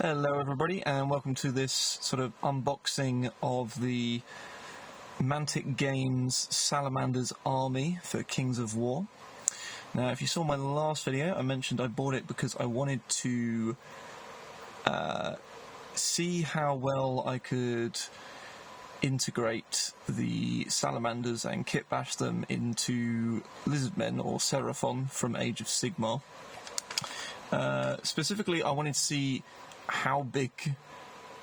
Hello everybody and welcome to this sort of unboxing of the Mantic Games Salamander's Army for Kings of War. Now if you saw my last video I mentioned I bought it because I wanted to see how well I could integrate the Salamanders and Kitbash them into Lizardmen or Seraphon from Age of Sigmar. Specifically I wanted to see how big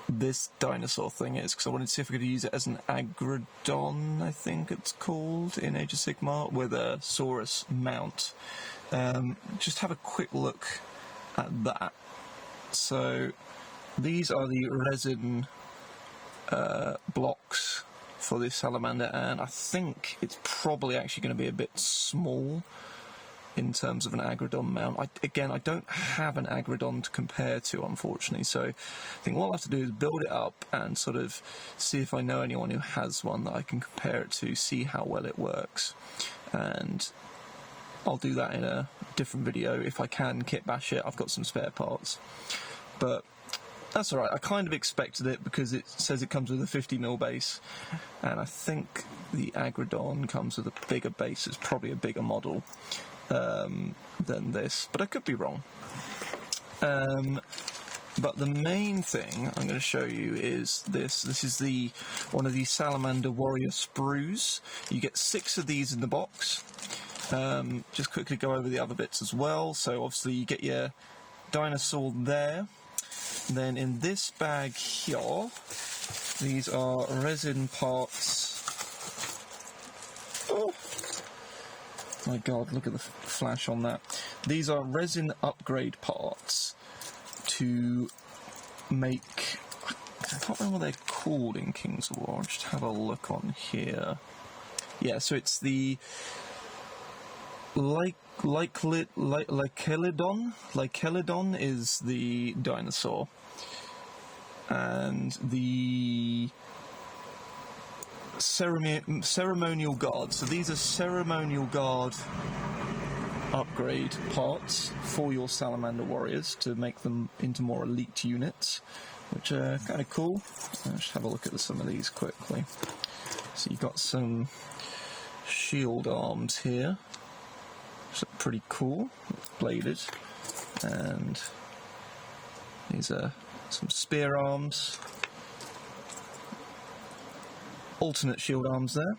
this dinosaur thing is, because I wanted to see if I could use it as an agrodon, I think it's called, in Age of Sigmar, with a Saurus mount. Just have a quick look at that. So these are the resin blocks for this Salamander, and I think it's probably actually going to be a bit small in terms of an agrodon mount. I don't have an agrodon to compare to, unfortunately, so I think what I'll have to do is build it up and sort of see if I know anyone who has one that I can compare it to, see how well it works, and I'll do that in a different video if I can kitbash it. I've got some spare parts, but that's alright. I kind of expected it because it says it comes with a 50mm base, and I think the agrodon comes with a bigger base. It's probably a bigger model than this, but I could be wrong. But the main thing I'm going to show you is this. This is one of the Salamander Warrior Sprues. You get 6 of these in the box. Just quickly go over the other bits as well. So obviously you get your dinosaur there. Then in this bag here, these are resin parts. Oh my god, look at the flash on that. These are resin upgrade parts to make... I can't remember what they're called in Kings of War. I'll just have a look on here. Yeah, so it's the Lykelidon. Lykelidon is the dinosaur. And the Ceremonial Guard. So these are Ceremonial Guard upgrade parts for your Salamander warriors to make them into more elite units, which are kind of cool. I'll just have a look at some of these quickly. So you've got some shield arms here, which are pretty cool, bladed, and these are some spear arms. Alternate shield arms there.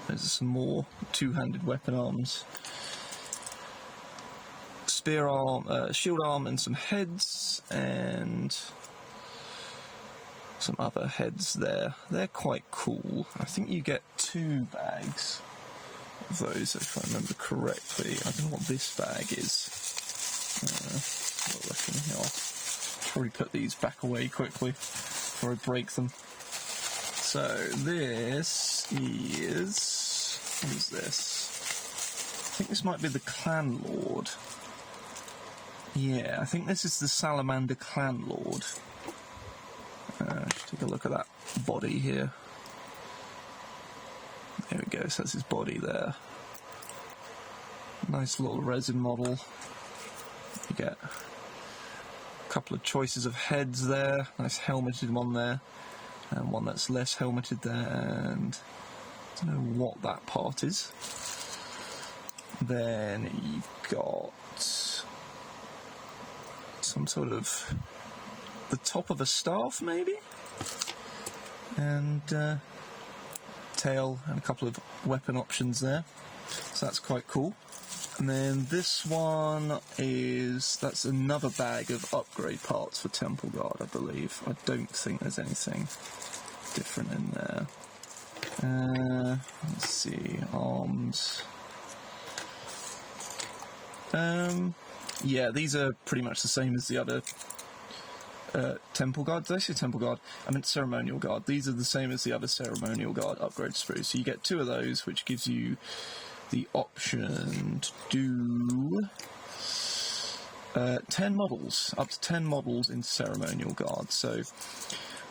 There's some more two-handed weapon arms. Spear arm, shield arm, and some heads, and some other heads there. They're quite cool. I think you get 2 bags of those, if I remember correctly. I don't know what this bag is. Look in here. I'll probably put these back away quickly before I break them. So this is... what is this? I think this might be the Clan Lord. Yeah, I think this is the Salamander Clan Lord. Just take a look at that body here. There we go, so that's his body there. Nice little resin model. You get a couple of choices of heads there. Nice helmeted one there, and one that's less helmeted there, and I don't know what that part is. Then you've got some sort of the top of a staff maybe, and tail, and a couple of weapon options there, so that's quite cool. And then this one that's another bag of upgrade parts for Temple Guard, I believe. I don't think there's anything different in there. Let's see, arms. Yeah, these are pretty much the same as the other Temple Guard. Did I say Temple Guard? I meant Ceremonial Guard. These are the same as the other Ceremonial Guard upgrade sprues. So you get 2 of those, which gives you the option to do 10 models, up to 10 models in Ceremonial Guard. So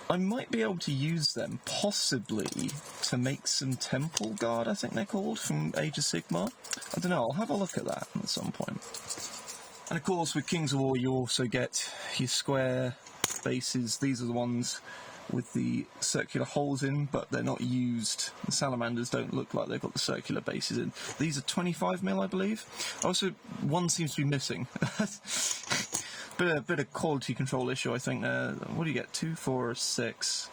I might be able to use them, possibly, to make some Temple Guard, I think they're called, from Age of Sigmar. I don't know, I'll have a look at that at some point. And of course, with Kings of War, you also get your square bases. These are the ones with the circular holes in, but they're not used. The Salamanders don't look like they've got the circular bases in. These are 25mm, I believe. Also, one seems to be missing. bit of quality control issue, I think. What do you get? 2, 4, 6,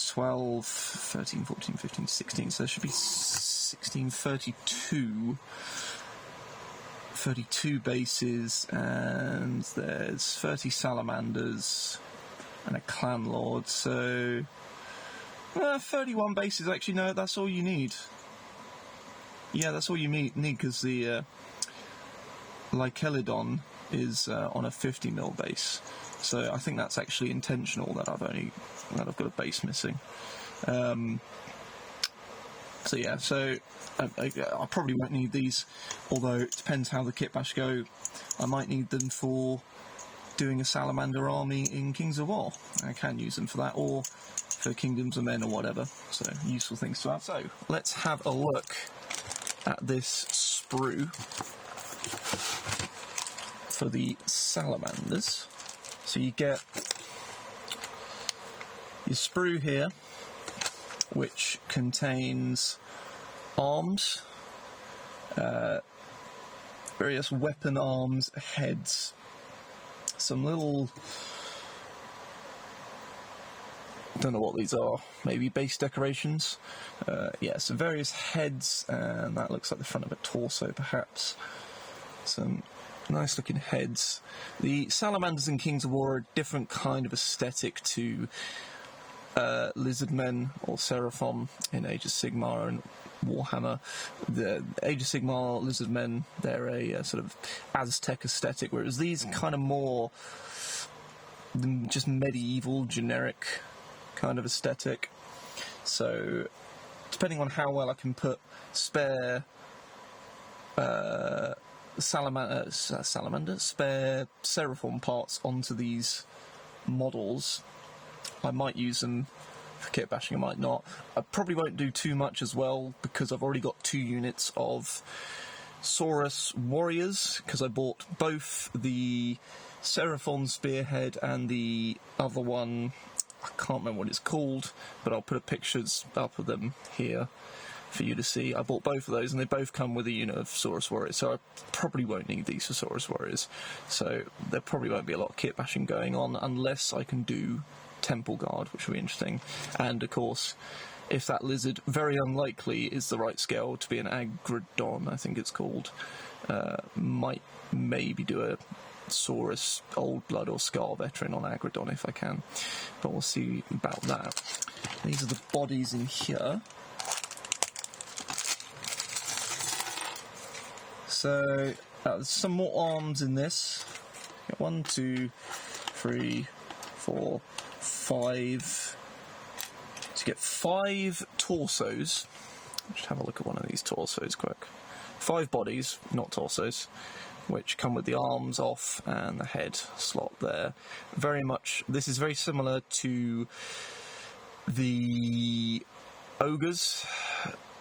12, 13, 14, 15, 16. So there should be 16, 32 bases, and there's 30 Salamanders and a Clan Lord, so 31 bases. Actually, no, that's all you need. Yeah, that's all you need, because the Lykelidon is on a 50mm base, so I think that's actually intentional that I've got a base missing. So yeah, so I probably won't need these, although it depends how the Kitbash go. I might need them for doing a Salamander army in Kings of War. I can use them for that, or for Kingdoms of Men or whatever, so useful things to have. So let's have a look at this sprue for the Salamanders. So you get your sprue here, which contains arms, various weapon arms, heads, some little, don't know what these are, maybe base decorations. Yeah, some various heads, and that looks like the front of a torso perhaps. Some nice looking heads. The Salamanders in Kings of War are a different kind of aesthetic to Lizardmen or Seraphon in Age of Sigmar and Warhammer. The Age of Sigmar Lizardmen, they're a sort of Aztec aesthetic, whereas these are kind of more just medieval, generic kind of aesthetic. So, depending on how well I can put spare spare Seraphon parts onto these models, I might use them for kitbashing, I might not. I probably won't do too much as well, because I've already got 2 units of Saurus warriors, because I bought both the Seraphon spearhead and the other one, I can't remember what it's called, but I'll put pictures up of them here for you to see. I bought both of those, and they both come with a unit of Saurus warriors, so I probably won't need these for Saurus warriors. So there probably won't be a lot of kitbashing going on, unless I can do Temple Guard, which will be interesting. And of course, if that lizard, very unlikely, is the right scale to be an Agrodon, I think it's called, might maybe do a Saurus Old Blood or Scar Veteran on Agrodon if I can, but we'll see about that. These are the bodies in here. So there's some more arms in this. 1, 2, 3, 4, 5. So you get 5 torsos. Just have a look at one of these torsos quick. 5 bodies, not torsos, which come with the arms off and the head slot there. Very much, this is very similar to the ogres.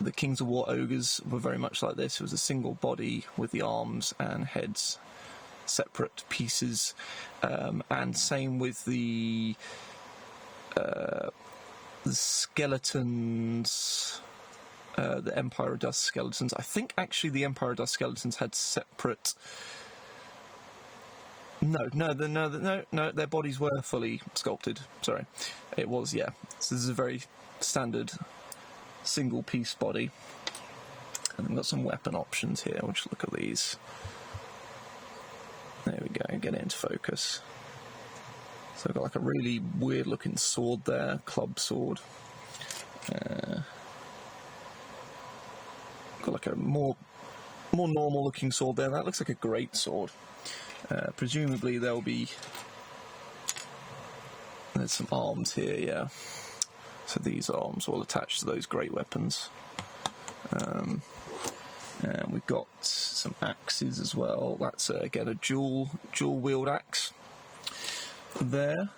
The Kings of War ogres were very much like this. It was a single body with the arms and heads separate pieces, and same with the skeletons, the Empire of Dust skeletons. I think actually the Empire of Dust skeletons had separate. No, their bodies were fully sculpted. Sorry, it was, yeah. So this is a very standard single piece body, and we've got some weapon options here. We'll just look at these. There we go, get it into focus. So I've got like a really weird looking sword there, club sword. Got like a more normal looking sword there. That looks like a great sword. Presumably there'll be, there's some arms here, yeah. So these arms will attach to those great weapons. And we've got some axes as well. That's again a dual wield axe there.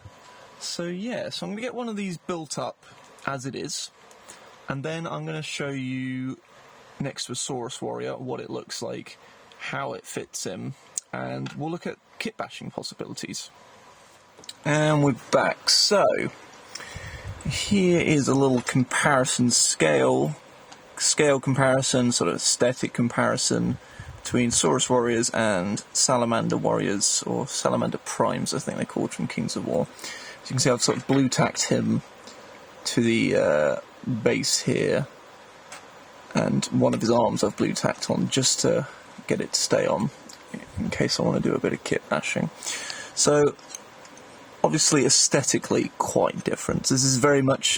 So yeah, so I'm going to get one of these built up as it is, and then I'm going to show you next to a Saurus warrior what it looks like, how it fits in, and we'll look at kitbashing possibilities. And we're back. So, here is a little comparison scale comparison, sort of aesthetic comparison between Saurus warriors and Salamander warriors, or Salamander primes, I think they're called, from Kings of War. As you can see, I've sort of blue tacked him to the base here, and one of his arms I've blue tacked on just to get it to stay on, in case I want to do a bit of kitbashing. So, obviously aesthetically quite different. This is very much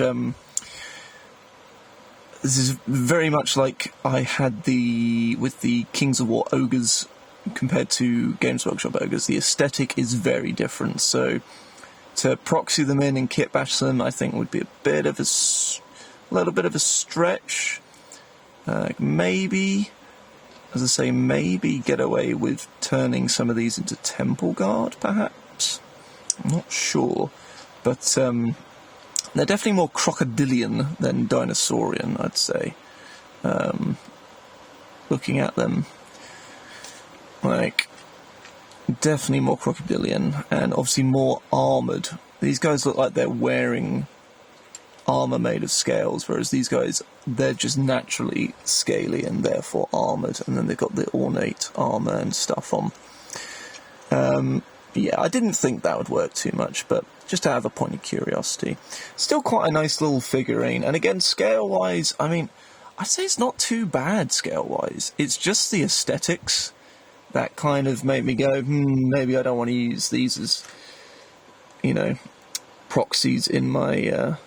like I had with the Kings of War ogres compared to Games Workshop ogres. The aesthetic is very different. So to proxy them in and kitbash them, I think would be a little bit of a stretch. Maybe, as I say, maybe get away with turning some of these into Temple Guard, perhaps. I'm not sure, but they're definitely more crocodilian than dinosaurian, I'd say. Looking at them, like, definitely more crocodilian, and obviously more armoured. These guys look like they're wearing armour made of scales, whereas these guys, they're just naturally scaly and therefore armoured, and then they've got the ornate armour and stuff on. Yeah, I didn't think that would work too much, but just to have a point of curiosity. Still quite a nice little figurine, and again, scale-wise, I mean, I'd say it's not too bad scale-wise. It's just the aesthetics that kind of made me go, maybe I don't want to use these as, proxies in my,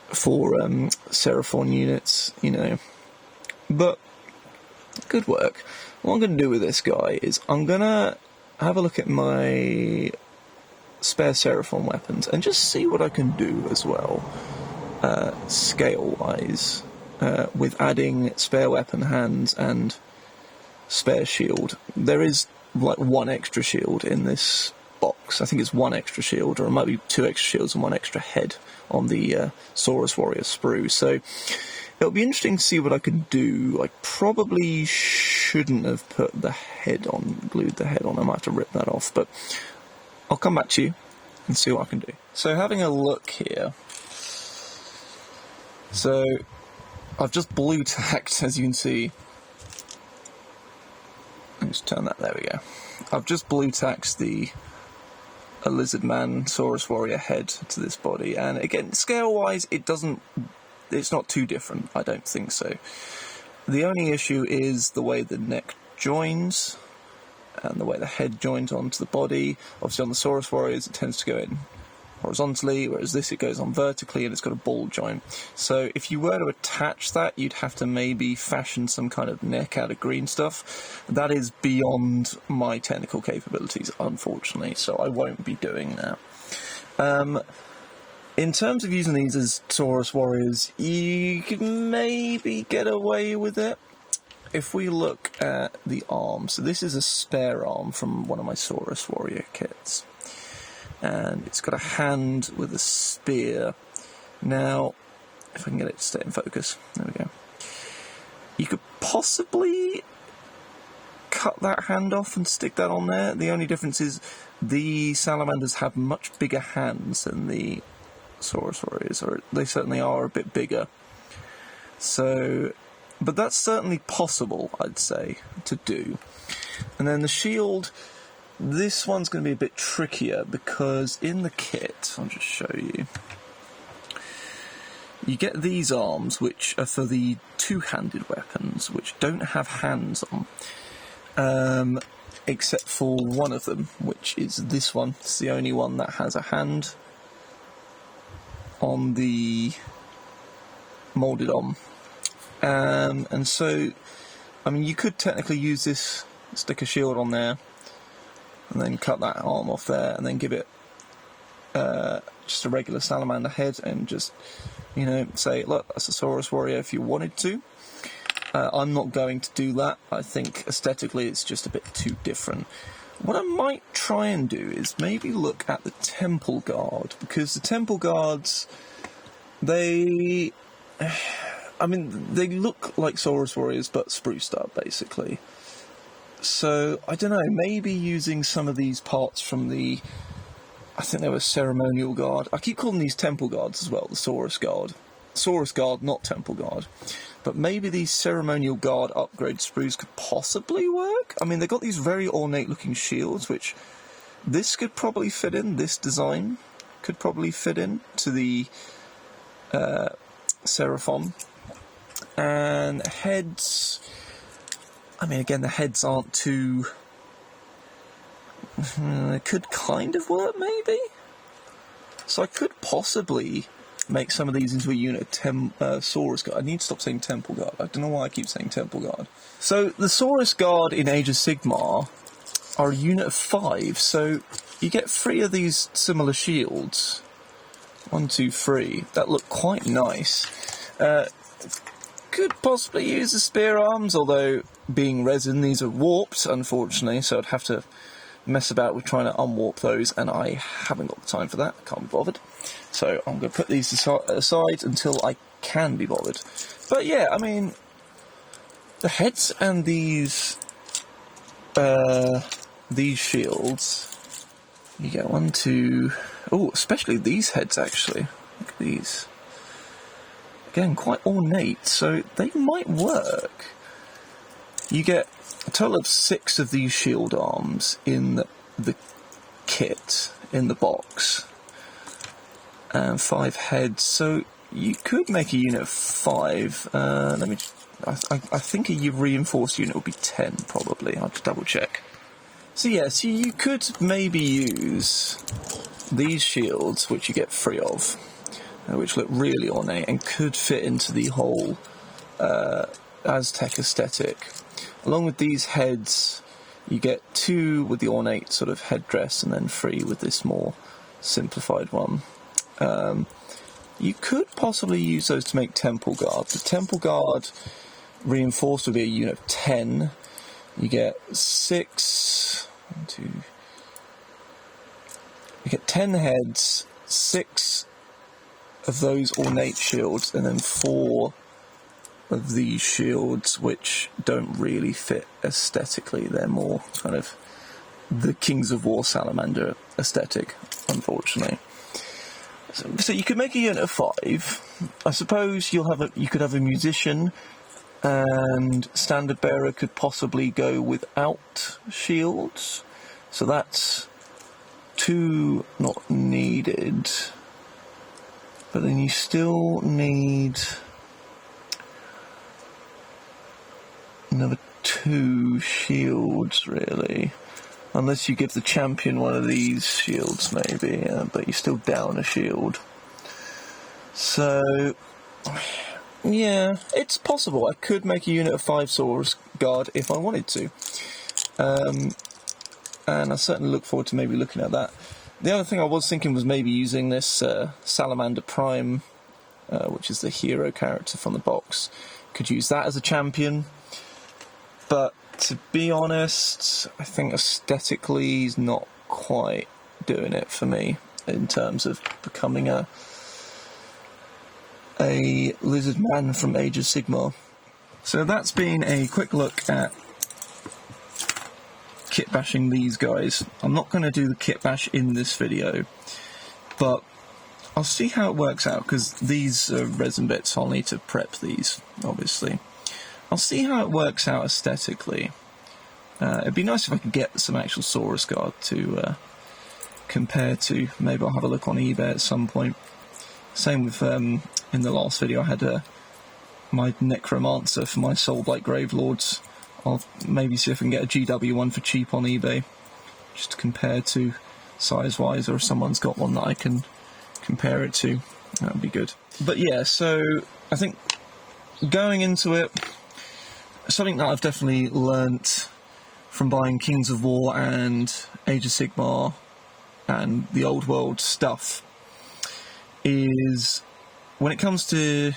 for Seraphon units, But, good work. What I'm going to do with this guy is I'm going to have a look at my spare Seraphon weapons and just see what I can do as well, scale-wise, with adding spare weapon hands and spare shield. There is, like, one extra shield in this box. I think it's one extra shield, or it might be two extra shields and one extra head on the Saurus Warrior Sprue. So it'll be interesting to see what I can do. I probably shouldn't have put the head on, glued the head on. I might have to rip that off, but I'll come back to you and see what I can do. So having a look here. So I've just blue tacked, as you can see. Let me just turn that, there we go. I've just blue tacked the Lizardman Saurus Warrior head to this body, and again, scale-wise, it's not too different, I don't think so. The only issue is the way the neck joins, and the way the head joins onto the body. Obviously on the Saurus Warriors it tends to go in horizontally, whereas this it goes on vertically and it's got a ball joint. So if you were to attach that, you'd have to maybe fashion some kind of neck out of green stuff. That is beyond my technical capabilities, unfortunately, so I won't be doing that. In terms of using these as Saurus Warriors, you can maybe get away with it. If we look at the arm, so this is a spare arm from one of my Saurus Warrior kits, and it's got a hand with a spear. Now, if I can get it to stay in focus, there we go. You could possibly cut that hand off and stick that on there. The only difference is the Salamanders have much bigger hands than the Saurus Warriors, or they certainly are a bit bigger. So, but that's certainly possible, I'd say, to do. And then the shield, this one's going to be a bit trickier, because in the kit, I'll just show you, you get these arms, which are for the two-handed weapons, which don't have hands on, except for one of them, which is this one. It's the only one that has a hand on the moulded on. And so, I mean, you could technically use this, stick a shield on there, and then cut that arm off there, and then give it just a regular salamander head, and just, say, look, that's a Saurus Warrior if you wanted to. I'm not going to do that. I think aesthetically it's just a bit too different. What I might try and do is maybe look at the Temple Guard, because the Temple Guards, they look like Saurus Warriors, but spruced up, basically. So, I don't know, maybe using some of these parts from the... I think they were Ceremonial Guard. I keep calling these Temple Guards as well, the Saurus Guard. Saurus Guard, not Temple Guard. But maybe these Ceremonial Guard upgrade sprues could possibly work? I mean, they've got these very ornate-looking shields, which this could probably fit in, this design could probably fit in to the Seraphon. And heads... I mean, again, the heads aren't too... It could kind of work, maybe? So I could possibly make some of these into a unit of Saurus Guard. I need to stop saying Temple Guard. I don't know why I keep saying Temple Guard. So the Saurus Guard in Age of Sigmar are a unit of 5, so you get 3 of these similar shields. 1, 2, 3. That look quite nice. Could possibly use the spear arms, although being resin, these are warped, unfortunately, so I'd have to mess about with trying to unwarp those, and I haven't got the time for that. I can't be bothered. So I'm going to put these aside until I can be bothered. But yeah, I mean, the heads and these shields, you get 1, 2... Oh, especially these heads, actually. Look at these. Again, quite ornate, so they might work. You get a total of 6 of these shield arms in the kit, in the box, and 5 heads, so you could make a unit of 5. I think a reinforced unit would be 10, probably. I'll just double check. So yeah, so you could maybe use these shields, which you get 3 of, which look really ornate and could fit into the whole Aztec aesthetic. Along with these heads, you get 2 with the ornate sort of headdress and then 3 with this more simplified one. You could possibly use those to make Temple Guard. The Temple Guard reinforced would be a unit of 10. You get 6... 1, 2... You get 10 heads, 6 of those ornate shields, and then 4 of these shields which don't really fit aesthetically. They're more kind of the Kings of War Salamander aesthetic, unfortunately. So you could make a unit of 5. I suppose you could have a musician, and standard bearer could possibly go without shields. So that's 2 not needed. But then you still need another 2 shields, really. Unless you give the champion one of these shields, maybe, but you're still down a shield. So, yeah, it's possible. I could make a unit of 5 Saurus Guard if I wanted to. And I certainly look forward to maybe looking at that. The other thing I was thinking was maybe using this Salamander Prime, which is the hero character from the box. Could use that as a champion. But to be honest, I think aesthetically he's not quite doing it for me in terms of becoming a Lizardman from Age of Sigmar. So that's been a quick look at kitbashing these guys. I'm not going to do the kitbash in this video, but I'll see how it works out, because these are resin bits, I'll need to prep these, obviously. I'll see how it works out aesthetically. It'd be nice if I could get some actual Saurus Guard to compare to. Maybe I'll have a look on eBay at some point. Same with, in the last video I had my Necromancer for my Soulblight Gravelords. I'll maybe see if I can get a GW one for cheap on eBay, just to compare to size-wise, or if someone's got one that I can compare it to, that would be good. But yeah, so I think going into it, something that I've definitely learnt from buying Kings of War and Age of Sigmar and the old world stuff is when it comes to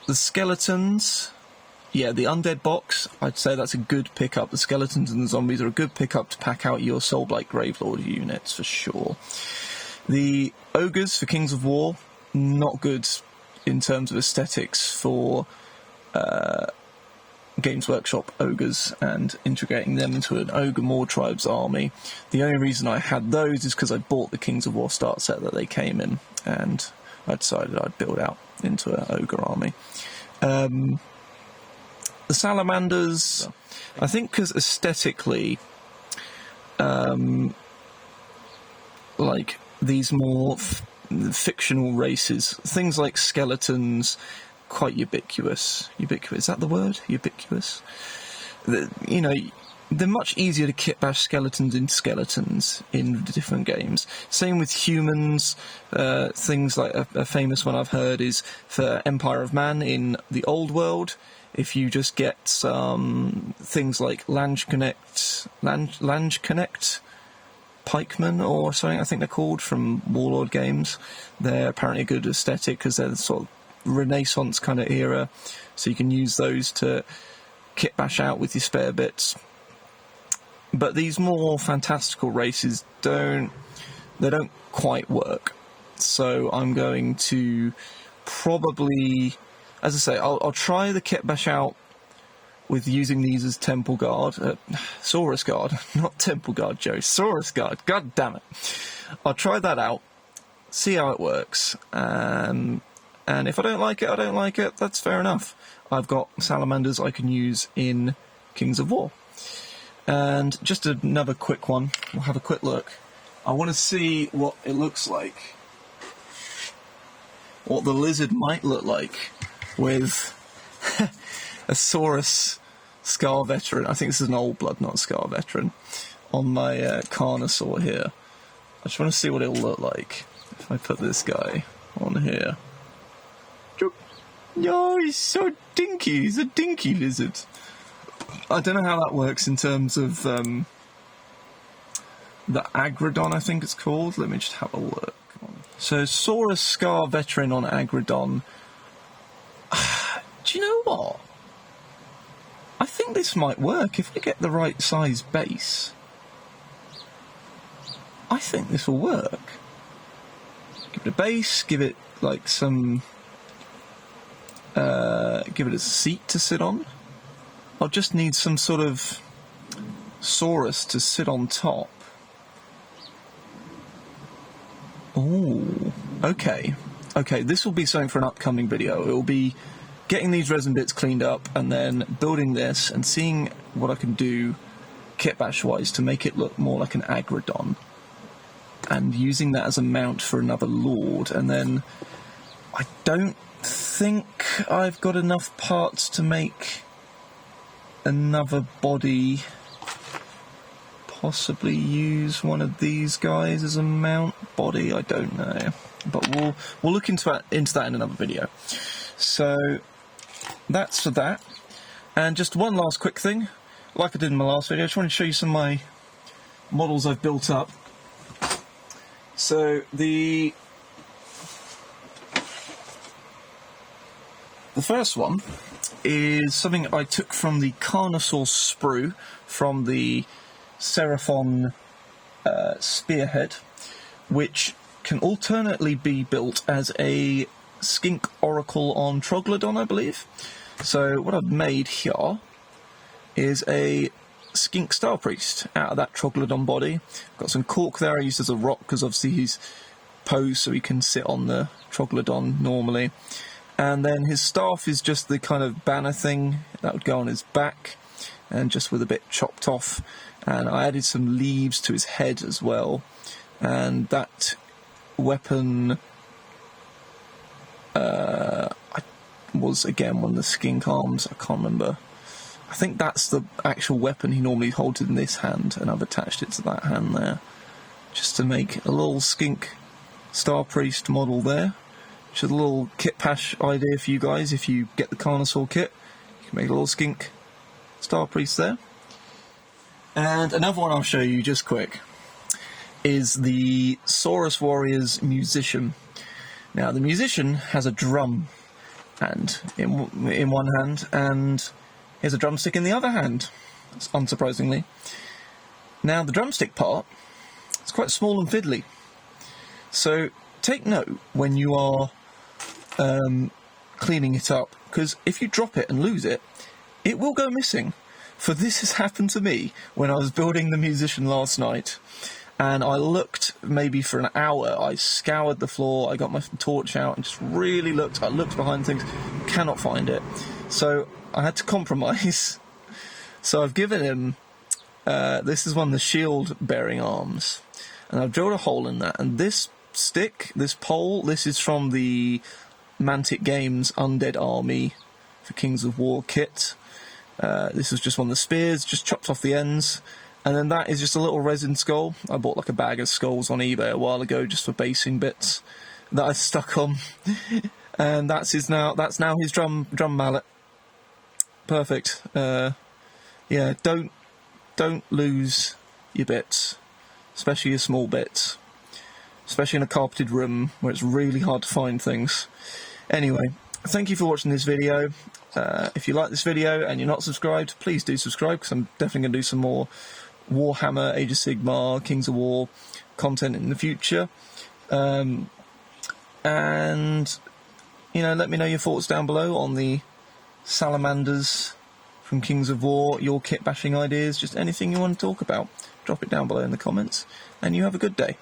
the skeletons, yeah, the undead box, I'd say that's a good pickup. The skeletons and the zombies are a good pickup to pack out your Soulblight Gravelord units, for sure. The ogres for Kings of War, not good in terms of aesthetics for Games Workshop ogres and integrating them into an Ogre Moor Tribes army. The only reason I had those is because I bought the Kings of War start set that they came in, and I decided I'd build out into an Ogre army. The Salamanders, I think because aesthetically, like these more fictional races, things like skeletons, quite ubiquitous. Is that the word? Ubiquitous? You know, they're much easier to kitbash skeletons into skeletons in different games. Same with humans. Things like a famous one I've heard is for Empire of Man in the old world. If you just get some things like Langeconnect pikemen or something, I think they're called, from Warlord games. They're apparently a good aesthetic because they're the sort of Renaissance kind of era, so you can use those to kitbash out with your spare bits. But these more fantastical races don't quite work. So I'm going to probably, as I say, I'll try the kitbash out with using these as Temple Guard. Saurus Guard, not Temple Guard, Joe. Saurus Guard, god damn it. I'll try that out, see how it works, and if I don't like it, that's fair enough. I've got Salamanders I can use in Kings of War. And just another quick one, we'll have a quick look. I want to see what it looks like, what the lizard might look like with a Saurus Scar Veteran. I think this is an old blood, not a Scar Veteran, on my Carnosaur here. I just want to see what it'll look like if I put this guy on here. Oh, he's so dinky. He's a dinky lizard. I don't know how that works in terms of the Agrodon, I think it's called. Let me just have a look. So, Saurus Scar Veteran on Agrodon. Do you know what? I think this might work if I get the right size base. I think this will work. Give it a base, give it like some... give it a seat to sit on. I'll just need some sort of Saurus to sit on top. Ooh, okay. Okay, this will be something for an upcoming video. It will be getting these resin bits cleaned up and then building this and seeing what I can do kitbash-wise to make it look more like an Agrodon, and using that as a mount for another Lord. And then I don't think I've got enough parts to make another body. Possibly use one of these guys as a mount body, I don't know, but we'll look into that in another video. So that's for that. And just one last quick thing, like I did in my last video, I just want to show you some of my models I've built up. So the first one is something I took from the Carnosaur Sprue from the Seraphon Spearhead, which can alternately be built as a Skink Oracle on Troglodon, I believe. So what I've made here is a Skink Star Priest out of that Troglodon body. Got some cork there I used as a rock because obviously he's posed so he can sit on the Troglodon normally. And then his staff is just the kind of banner thing that would go on his back, and just with a bit chopped off. And I added some leaves to his head as well. And that weapon was again one of the skink arms. I can't remember. I think that's the actual weapon he normally holds in this hand, and I've attached it to that hand there, just to make a little skink Star Priest model there. Which is a little Kitbash idea for you guys. If you get the Carnosaur kit, you can make a little skink Star Priest there. And another one I'll show you just quick is the Saurus Warriors Musician. Now the Musician has a drum hand in one hand, and he has a drumstick in the other hand, unsurprisingly. Now the drumstick part is quite small and fiddly, so take note when you are cleaning it up, because if you drop it and lose it, it will go missing. For this has happened to me when I was building the musician last night, and I looked maybe for an hour. I scoured the floor, I got my torch out and just really looked. I looked behind things, cannot find it. So I had to compromise. So I've given him, this is one of the shield-bearing arms, and I've drilled a hole in that, and this stick, this pole, this is from the Mantic Games Undead Army for Kings of War kit. This was just one of the spears, just chopped off the ends, and then that is just a little resin skull. I bought like a bag of skulls on eBay a while ago just for basing bits that I stuck on, and that's now his drum mallet. Perfect. Yeah, don't lose your bits, especially your small bits, especially in a carpeted room where it's really hard to find things. Anyway, thank you for watching this video. If you like this video and you're not subscribed, please do subscribe, because I'm definitely going to do some more Warhammer, Age of Sigmar, Kings of War content in the future. And, you know, let me know your thoughts down below on the Salamanders from Kings of War, your kit bashing ideas, just anything you want to talk about. Drop it down below in the comments, and you have a good day.